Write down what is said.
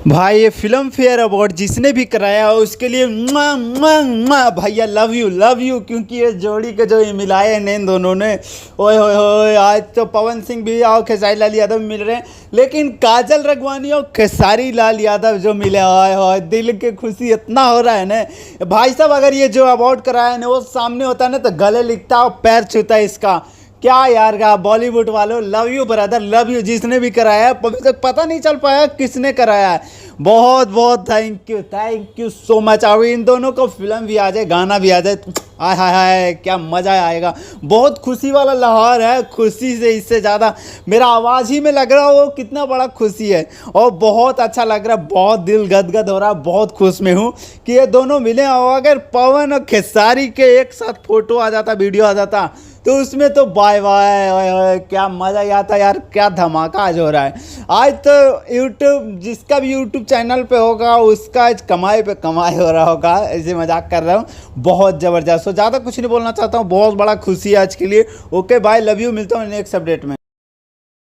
भाई ये film fair award जिसने भी कराया हो उसके लिए भैया लव यू क्योंकि ये जोड़ी के जो ये मिलाए हैं इन दोनों ने। ओए होए होए, आज तो पवन सिंह भी और खेसारी लाल यादव मिल रहे हैं, लेकिन काजल राघवानी और खेसारी लाल यादव जो मिले, ओए होए दिल के खुशी इतना हो रहा है ना भाई साहब। अगर ये जो अवार्ड कराया है ना वो सामने होता है ना तो गले लिखता और पैर छूता है इसका। क्या यार का बॉलीवुड वालों, love you brother love you. जिसने भी कराया है अभी तक पता नहीं चल पाया किसने कराया है। बहुत बहुत थैंक यू सो मच। और इन दोनों को फिल्म भी आ जाए, गाना भी आ जाए, आय हाय हाय क्या मज़ा आएगा। बहुत खुशी वाला लहर है, खुशी से इससे ज़्यादा मेरा आवाज़ ही में लग रहा हो कितना बड़ा खुशी है। और बहुत अच्छा लग रहा है, बहुत दिल गदगद हो रहा है, बहुत खुश में हूँ कि ये दोनों मिले। और अगर पवन और खेसारी के एक साथ फोटो आ जाता, वीडियो आ जाता तो उसमें तो बाय बाय क्या मज़ा ही आता यार, क्या धमाका आज हो रहा है। आज तो यूट्यूब जिसका भी यूट्यूब चैनल पे होगा उसका आज कमाई पे कमाई हो रहा होगा। ऐसे मजाक कर रहा हूँ, बहुत ज़बरदस्त। तो ज़्यादा कुछ नहीं बोलना चाहता हूँ, बहुत बड़ा खुशी है आज के लिए। ओके बाय, लव यू, मिलता हूँ नेक्स्ट अपडेट में।